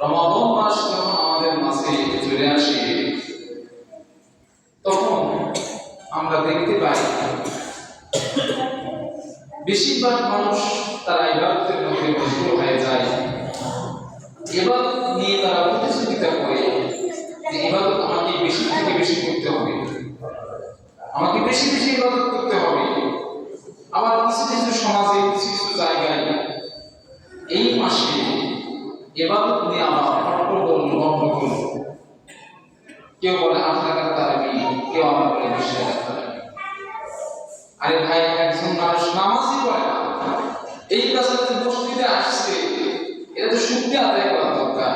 রমাদান মাস যখন আমাদের মাঝে চলে আসে তখন আমরা দেখতে পাই বেশিরভাগ মানুষ তারা ইবাদতের মধ্যে মশগুল হয়ে যায়। ইবাদত নিয়ে তারা প্রতিযোগিতা করে যে ইবাদত আমাকে বেশি থেকে বেশি করতে হবে, আমাকে বেশি বেশি ইবাদত করতে হবে। আবার কিছু কিছু সমাজে কিছু কিছু জায়গায় এই মাসে ইবাদত নিয়ে আমরা হট্টগোল গন্ডগোল, কেউ বলে 8 টাকার তারাবি, কেউ আবার বলে 20 টাকার তারাবি। আরে ভাই, একজন মানুষ নামাজই পড়ে না, এই কাজে মসজিদে আসছে, এটা তো শুদ্ধি আদায় করা দরকার।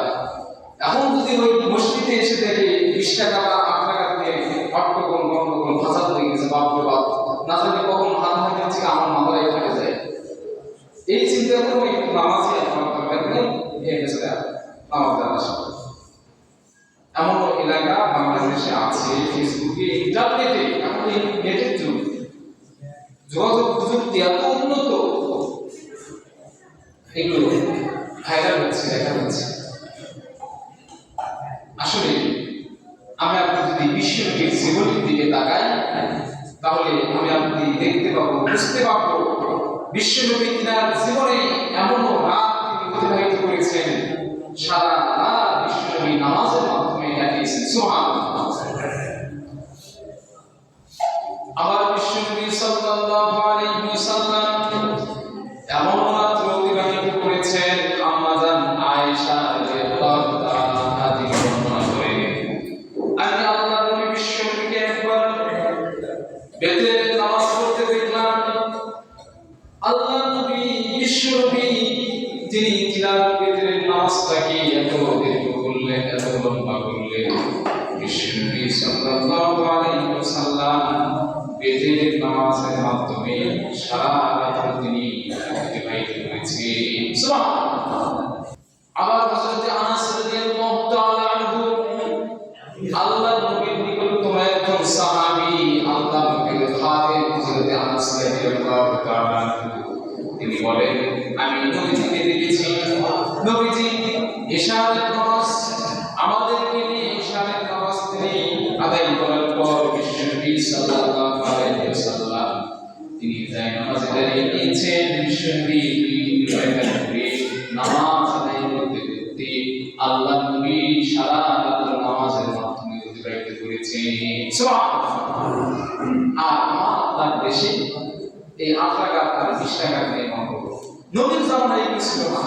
এখন যদি ওই মসজিদে এসে দেখে 20 টাকা বা 8 টাকা দিয়ে হট্টগোল গন্ডগোল ফাসাদ হয়ে গেছে, বাপরে বাপ, না জানি কখন হাত হাতে থেকে আমার মাথায় ফেটে যায়, এই চিন্তা করে একটু নামাজই আপনার দরকার নেই, এমন এলাকা বাংলাদেশে আছে। ফেসবুকে, ইন্টারনেটে, এখন নেটের যুগ, যোগাযোগ প্রযুক্তি এত উন্নত, এগুলো ভাইরাল হচ্ছে, দেখা যাচ্ছে। আসলে আমি আপনি যদি বিশ্বনবীর জীবনের দিকে তাকাই, তাহলে আমি আপনি দেখতে পাবো, বুঝতে পারবো বিশ্বনবী তিনার জীবনে এমন রাত তিনি অতিবাহিত করেছেন, সারা রাত বিশ্বনবী নামাজের মাধ্যমে কাটিয়েছেন। সুবহানাল্লাহ। আবার বিশ্বনবী সাল্লাল্লাহু আলাইহি ওয়াসাল্লাম এমন রাত অতিবাহিত করেছেন, আম্মা জান আয়েশা রাদিয়াল্লাহু তাআলা থেকে বর্ণনা করেন, আমি আল্লাহর নবী বিশ্বনবীকে একবার বেতের নামাজ পড়তে দেখলাম। আল্লাহর নবী বিশ্বনবী যিনি তিলাওয়াতের নামাজটাকে এত দীর্ঘ করলেন, এত লম্বা করলেন, বিশ্বনবী সাল্লাল্লাহু আলাইহি ওয়াসাল্লাম বেতের নামাজের মাধ্যমে সারা রাত তিনি অতিবাহিত করেছেন। সুবহানাল্লাহ। আবার হযরত আনাস রাদিয়াল্লাহু তাআলা আনহু, আল্লাহর নবীর নিকটতম একজন সাহাবী, আল্লাহর নবীর খাদেম হযরত আনাস রাদিয়াল্লাহু তাআলা আনহু, তিনি বলেন, আমি নবীজিকে দেখেছি, নবীজি ইশারের নামাজ আমাদেরকে নিয়ে ইশারের নামাজ তিনি আদায় করার পর বিশ্বনবী সাল্লাল্লাহু আলাইহি ওয়াসাল্লাম তিনি যায় নামাজে দাঁড়িয়ে নিয়েছেন। বিশ্বনবী নামাজ আদায় করতে করতে আল্লাহর নবী সারা রাত নামাজের মাধ্যমে অতিবাহিত করেছেন। সুবহানাল্লাহ। আর আমার দেশে এই 8 টাকা আর 20 টাকা দিয়ে নবীর জামানায় ছিল না।